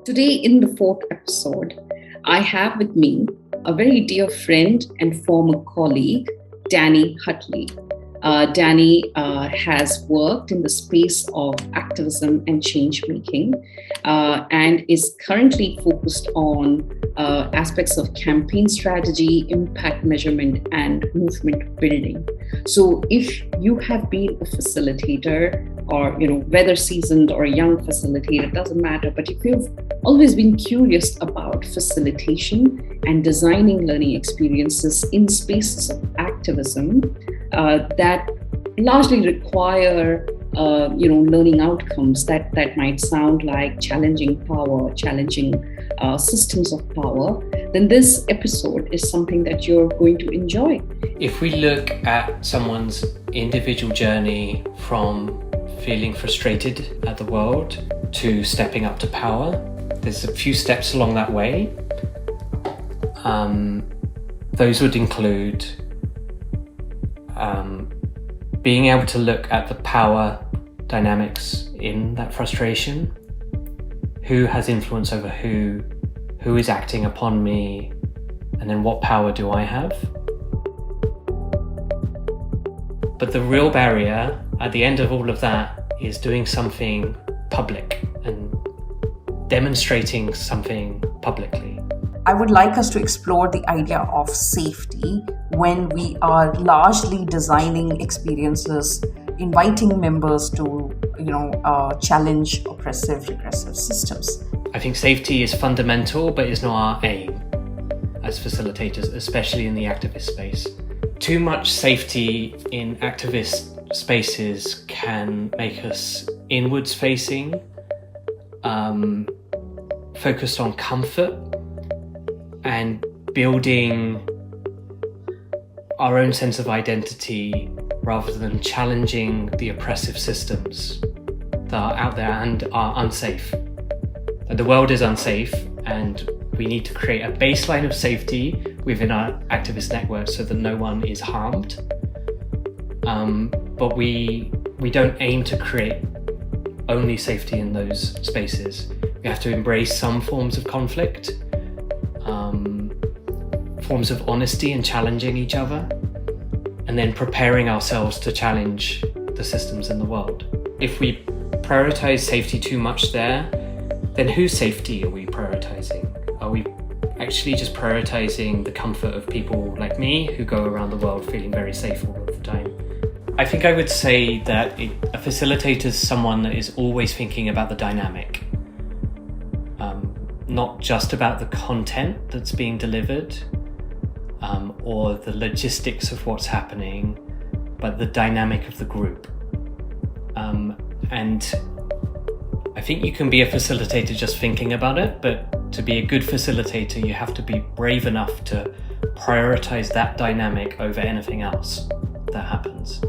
Today, in the fourth episode, I have with me a very dear friend and former colleague, Danny Hutley. Danny has worked in the space of activism and change making and is currently focused on aspects of campaign strategy, impact measurement, and movement building. So, if you have been a facilitator, or whether seasoned or a young facilitator, it doesn't matter, but if you've always been curious about facilitation and designing learning experiences in spaces of activism that largely require learning outcomes that might sound like challenging power, challenging systems of power, then this episode is something that you're going to enjoy. If we look at someone's individual journey from feeling frustrated at the world to stepping up to power, there's a few steps along that way. Those would include being able to look at the power dynamics in that frustration. Who has influence over who is acting upon me, and then what power do I have? But the real barrier at the end of all of that is doing something public and demonstrating something publicly. I would like us to explore the idea of safety when we are largely designing experiences, inviting members to, challenge oppressive, regressive systems. I think safety is fundamental, but it's not our aim as facilitators, especially in the activist space. Too much safety in activist spaces can make us inwards facing, focused on comfort and building our own sense of identity rather than challenging the oppressive systems that are out there and are unsafe. The world is unsafe, and we need to create a baseline of safety within our activist network so that no one is harmed. But we don't aim to create only safety in those spaces. We have to embrace some forms of conflict, forms of honesty and challenging each other, and then preparing ourselves to challenge the systems in the world. If we prioritize safety too much there, then whose safety are we prioritizing? Are we actually just prioritizing the comfort of people like me who go around the world feeling very safe all of the time? I think I would say that a facilitator is someone that is always thinking about the dynamic, not just about the content that's being delivered or the logistics of what's happening, but the dynamic of the group. And I think you can be a facilitator just thinking about it, but to be a good facilitator, you have to be brave enough to prioritize that dynamic over anything else that happens.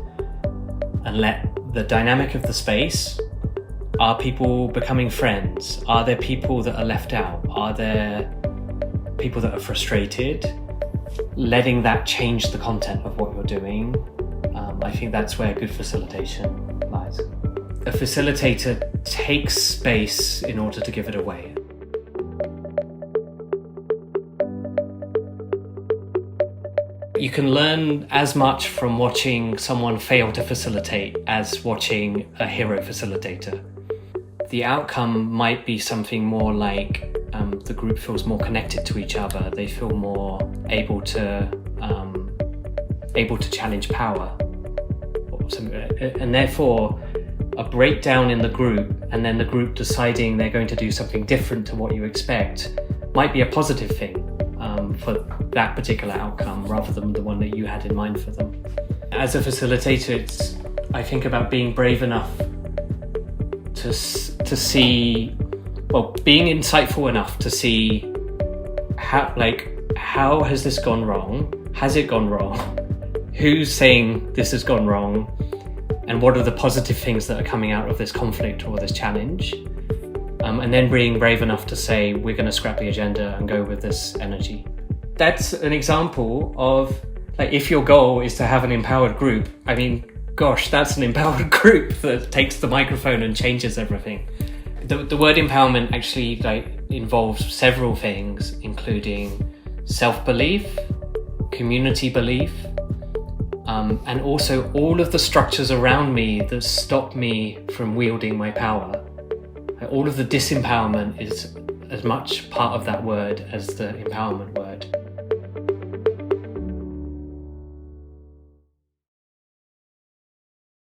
And let the dynamic of the space, are people becoming friends? Are there people that are left out? Are there people that are frustrated? Letting that change the content of what you're doing. I think that's where good facilitation lies. A facilitator takes space in order to give it away. You can learn as much from watching someone fail to facilitate as watching a hero facilitator. The outcome might be something more like the group feels more connected to each other. They feel more able to challenge power, and therefore a breakdown in the group, and then the group deciding they're going to do something different to what you expect, might be a positive thing for that particular outcome rather than the one that you had in mind for them. As a facilitator, I think about being brave enough to see, being insightful enough to see how has this gone wrong? Has it gone wrong? Who's saying this has gone wrong? And what are the positive things that are coming out of this conflict or this challenge? And then being brave enough to say, we're going to scrap the agenda and go with this energy. That's an example of, if your goal is to have an empowered group, gosh, that's an empowered group that takes the microphone and changes everything. The word empowerment actually involves several things, including self-belief, community belief, and also all of the structures around me that stop me from wielding my power. All of the disempowerment is as much part of that word as the empowerment word.